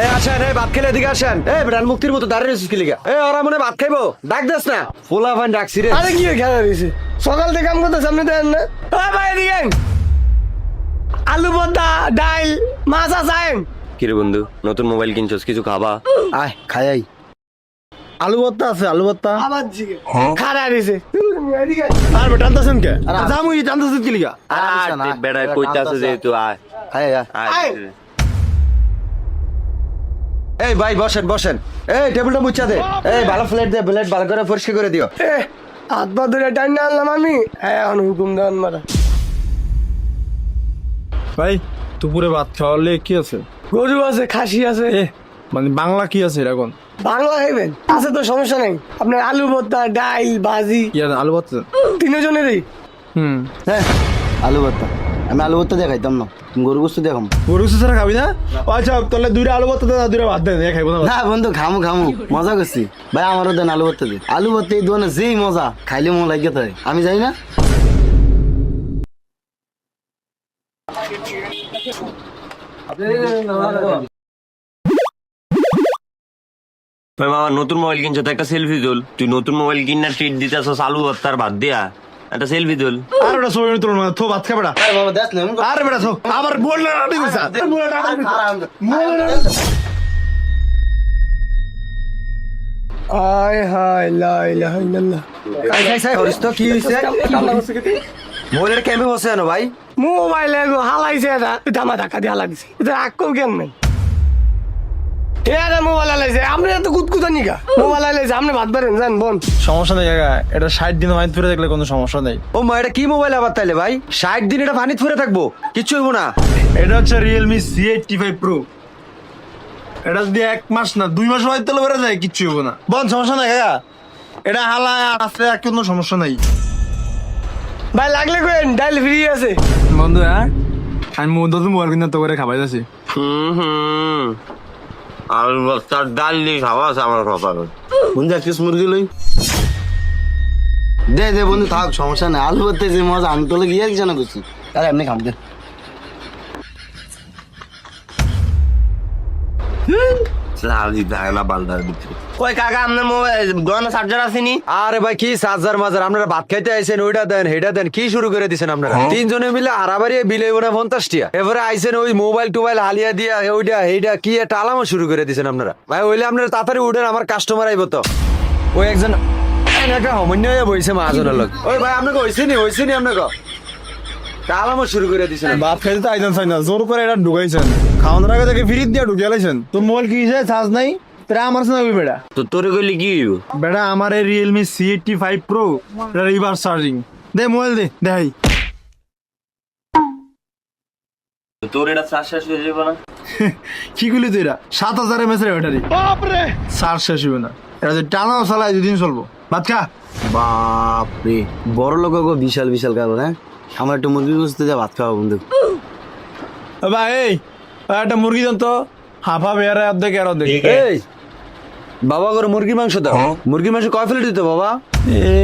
এই আসেন, এই ভাত খেলে এদিকে আসেন। এই ব্রান মুক্তির মতো দাঁড়িয়ে রয়েছিস কি লিগা? এই ওরা মনে হয় ভাত খাইবো, ডাক দেস না। ফুলা ভাই ডাকছি রে। আরে কি খেলা দিয়েছে সকাল থেকে কাম করতে সামনে দেন না। ভাই এদিকে আইন। আলু ভর্তা ডাল মাছ আছে। কিরে বন্ধু, নতুন মোবাইল কিনছস, কিছু খাবা? আয় খাই আই। আলু ভর্তা আছে, আলু ভর্তা। আবার জিগে খারা দিয়েছে। এদিকে আইন। আর টানতাছেন কে? জামুই টানতাছেন কি লিগা? আরে বেড়ায় কইতাছে যে তুই আয় খাই আয়। আয়। এই ভাই বসেন বসেন। এই টেবিলটা মুছা দে। এই ভালো প্লেট দে, প্লেট ভালো করে পরিষ্কার করে দিও। এ, হাত পা ধরে টাইম না আনলাম আমি। হ্যাঁ এখন হুকুম দেন মারা। ভাই দুপুরে ভাত খাওয়ালে কি আছে? গরু আছে খাসি আছে। মানে বাংলা কি আছে এরকম? বাংলা খাইবেন আছে তো সমস্যা নেই। আপনার আলু ভর্তা ডাল ভাজি কি আছে? আলু ভর্তা? তিনজনেরই। হ্যাঁ আলু ভর্তা। আমি আলু ভর্তা দিয়ে খাইতাম না, গরু গোস্ত দিয়ে খাম। গরু গোস্ত ছাড়া খাবি না? আচ্ছা তাহলে দুইটা আলু ভর্তা দে, দুইটা ভাত দে, খাইবো না। না বন্ধু খামু খামু, মজা করছি ভাই। আমারও দেন আলু ভর্তা দে। আলু ভর্তা এই দোকানে যেই মজা, খাইলে মন লাগে তাই। আমি যাই না। ভাই মামা নতুন মোবাইল কিনছ তো একটা সেলফি তুল। তুই নতুন মোবাইল কিনা ট্রিট দিতেছস আলু ভর্তার ভাত দিয়া, একটা সেলফি তুল। আর বেটা ছবি তুল না, থো ভাত খা বেটা। বাবা দেখ না এমন আর বেটা থো, আবার বল না আটি দিছা। আয় হায় লা ইলাহা ইল্লাল্লাহ। হরিস তো কি হইছে? মোবাইলের ক্যাম্পে বসে আনো ভাই। মোবাইলে হালাইছে এটা ধামা ধাক্কা দিয়ে হালা দিছে। এটা আক্কল কেন নাই? এটা মোবাইল হালাইছে। আপনি এত কুতকুতা নিকা মোবাইল হালাইছে। আপনি ভাত পারেন জান বোন। সমস্যা নেই কাকা, এটা 60 দিন মাইন ফিরে দেখলে কোনো সমস্যা নেই। ও মা, এটা কি মোবাইল আবার তাইলে ভাই? 60 দিন এটা পানিতে ফুরে থাকবো, কিচ্ছু হইব না। এটা হচ্ছে Realme C85 Pro। এটা যদি 1 মাস না 2 মাস হয় তাহলে বেড়ে যায়, কিচ্ছু হবো না। বল সমস্যা নাই কাকা, এটা হালা আসলে আর কোনো সমস্যা নাই। ভাই লাগলে কেন ডাল ফ্রি আছে। বন্ধু হ্যাঁ, আমি নতুন মোবাইল কিনে তো করে খাবাই যাচ্ছি। আলু ভর্তার ডাল দিয়ে খাওয়া আছে আমার কপালে। বন্ধু এক পিস মুরগি লই দে দে বন্ধু, থাক সমস্যা নাই। আলু ভর্তা যে মজা, আমি তোলে গিয়ে কিছু না করছি। আরে এমনি খাম দে। কই কাকা আপনার মোবাইল গয়না চার্জার আসেনি? আরে ভাই কি চার্জার মাজার, আপনারা ভাত খাইতে আইছেন, ওইটা দেন হেটা দেন, কি শুরু করে দিছেন আপনারা? তিনজনে মিলে আড়াবাড়ি বিলে না 50 টিয়া। এবারে আইছেন ওই মোবাইল টোবাইল হালিয়া দিয়া ওইটা এইটা কি একটা আলামো শুরু করে দিছেন আপনারা। ভাই ওইলে আপনারা তাড়াতাড়ি উঠেন, আমার কাস্টমার আইব তো। ওই একজন একটা হমন্য হয়ে বইছে মাহাজনের লোক। ওই ভাই আপনাকে হইছে নি আপনাকে আলামো শুরু করে দিছেন। ভাত খাইতে তো আইতেন চাই না, জোর করে এটা ঢুকাইছেন। খাওয়ানোর আগে থেকে ফ্রিজ দিয়ে ঢুকিয়ে লাইছেন। তোর মোবাইল কি হয়েছে? চার্জ নাই? তোরা আমার সাথে বেটা। তো তোরে কইলে কি হইব? বেটা আমার এই Realme C85 Pro, এটা রিভার্স চার্জিং। দে মোবাইল দে, দেখাই। তোর এটা চার্জ শেষ হয়ে যাবে না? কি করলি তুই? এটা 7000 mAh এর ব্যাটারি, চার্জ শেষ হইবে না। এটা যে টানাও চালায় 2 দিন চলবো। ভাত খা। বাপরে, বড় লোক বিশাল বিশাল কারণ। হ্যাঁ আমার একটু মুরগি গোস্ত দিয়ে ভাত খাওয়া বন্ধু। ভাই এই একটা মুরগি দেন তো, হাফা বেয়ারে অর্ধেক আর অর্ধেক। এই বাবা করে মুরগির মাংস দাও। মুরগির মাংস কয় প্লেট দিতে বাবা? এ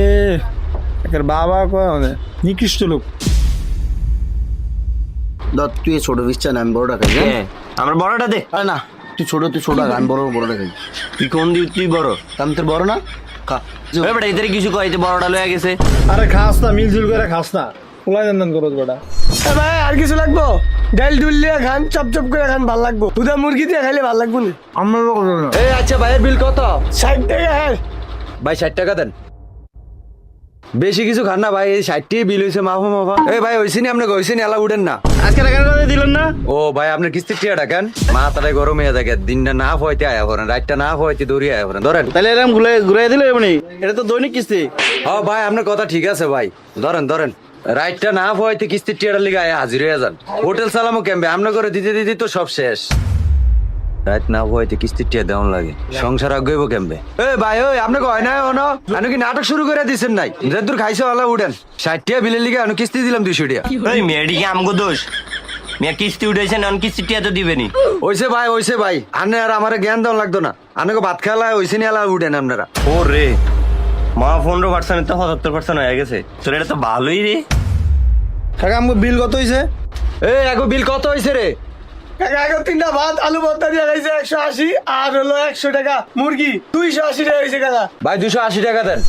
একের বাবা কয় মানে নিকৃষ্ট লোক। দত তুই ছোট পিসটা না, আমি বড়টা খাই। হ্যাঁ আমার বড়টা দে। আরে না তুই ছোট খা, আমি বড়টা খাই। তুই কোন দিন তুই বড়? আমি তোর বড় না, খা। ওই বেটা এদের কিছু কয়, বড়টা লয়ে গেছে। আরে খাস না, মিলজুল করে খাস না, খোলা জান করো বেটা। এ ভাই আর কিছু লাগবো? ডাল ডুল দিয়ে খান, চপ চপ করে খান, ভাল লাগবো। দুটা মুরগি দিয়ে খাইলে ভাল লাগবো না। আমার লোক এই আচ্ছা ভাইয়ের বিল কত? 60 টাকা। হ্যাঁ ভাই 60 টাকা দেন। বেশি কিছু খান না ভাই, এই 60 টাকা বিল হয়েছে মাফা মাফা। এই ভাই হইছিনি আপনাকে, হইছিনি এলা উঠেন না। আজকে টাকা দিলেন না? ও ভাই আপনার কিস্তির টিয়া ডাকেন, মাথাটাই গরম হয়ে থাকে। দিনটা না হইতে আয়া করেন, রাতটা না হইতে দৌড়িয়ে আয়া করেন। ধরেন তাহলে এরকম ঘুরে দিলে এমনি, এটা তো দৈনিক কিস্তি। ও ভাই আপনার কথা ঠিক আছে ভাই, ধরেন ধরেন। রাইটটা না হইতে কিস্তির টিয়াটার লিগে আয়া হাজির হয়ে যান। হোটেল সালামও কেমবে আপনার করে দিতে দিতে তো সব শেষ। রাত না হইতে কিস্তির টিয়া দেওয়ান লাগে, সংসার আগাইব কেমবে? এ ভাই ওই আপনাকে হয় না অন আপনি কি নাটক শুরু করে দিচ্ছেন নাই? যেদূর খাইছে ওলা উঠেন। 60 টাকা বিলের লিগে আমি কিস্তি দিলাম 200 টাকা। ওই মেয়েটিকে আমগো দোষ, মেয়ে কিস্তি উঠেছে নন কিস্তি টিয়া তো দিবেনি। ওইসে ভাই আনে আর আমার জ্ঞান দেওয়ান লাগতো না। আপনাকে ভাত খেলা ওইসে নিয়ে আলা উঠেন আপনারা। ও রে মা 15% তো 77% হয়ে গেছে। তোর এটা তো ভালোই রে। কাকা আমার বিল কত হয়েছে? এই আগো বিল কত হয়েছে রে? কাকা আগে 3টা ভাত আলু ভর্তা দিয়ে গেছে 180 আর হলো 100 টাকা মুরগি 280 টাকা হয়েছে কাকা। ভাই 280 টাকা দেন।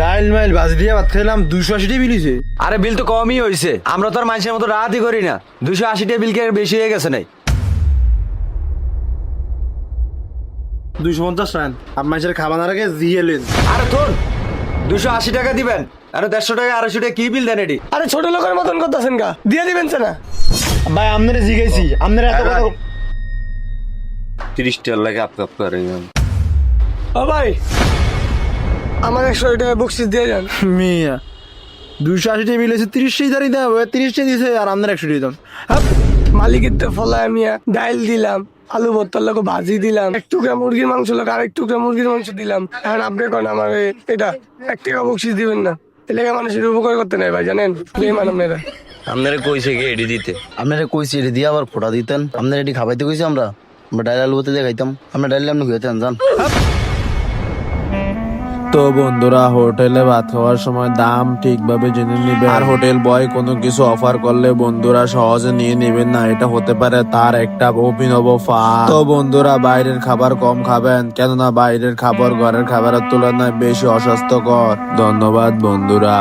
ডাইল মাইল বাজ দিয়ে ভাত খাইলাম 280 টাকা বিলিছে। আরে বিল তো কমই হয়েছে, আমরা তো আর মানুষের মতো রাতই করি না। 280 টাকা বিল কে বেশি হয়ে গেছে নাই? 250 টাকা আপনার মানুষের খাবার আগে দিয়ে এলেন। আরে তোর 280 টাকা দিবেন, আরে 150 টাকা 250 টাকা কি বিল দেন এটি? আরে ছোট লোকের মতন করতেছেন কা, দিয়ে দিবেন না? ভাই আপনারে জিগাইছি, আপনারা এত কথা 30 টাকা লাগে আপ করে ও ভাই আমার 100 টাকা বকশিস দিয়ে যান। মিয়া 280 টাকা বিলেছে 30 টাকা দাঁড়িয়ে দেবো, 30 টাকা দিছে আর আপনার 100 টাকা দাম। মালিকের তো ফলায় আমি ডাইল দিলাম, আলু ভর্তার লোক ভাজি দিলাম, 1 টুকরা মুরগির মাংস লোক আর 1 টুকরা মুরগির মাংস দিলাম। এখন আপনি কোন আমার এটা 1 টাকা বকশিস দিবেন না? এলাকা মানুষের উপকার করতে নাই ভাই, জানেন বেমান আপনারা। আপনারা কইছে কি এডি দিতে? আপনারা কইছি এটি দিয়ে আবার ফোটা দিতেন, আপনারা এটি খাবাইতে কইছি আমরা ডাইল আলু ভর্তা দিয়ে খাইতাম, আমরা ডাইল আপনি খাইতেন জান। তো বন্ধুরা, হোটেলে ভাত খাওয়ার সময় দাম ঠিকভাবে জেনে নিবেন। আর হোটেল বয় কোনো কিছু অফার করলে বন্ধুরা সহজে নিয়ে নেবেন না, এটা হতে পারে তার একটা অভিনব ফাঁদ। তো বন্ধুরা, বাইরের খাবার কম খাবেন, কেননা বাইরের খাবার ঘরের খাবারের তুলনায় বেশি অস্বাস্থ্যকর। ধন্যবাদ বন্ধুরা।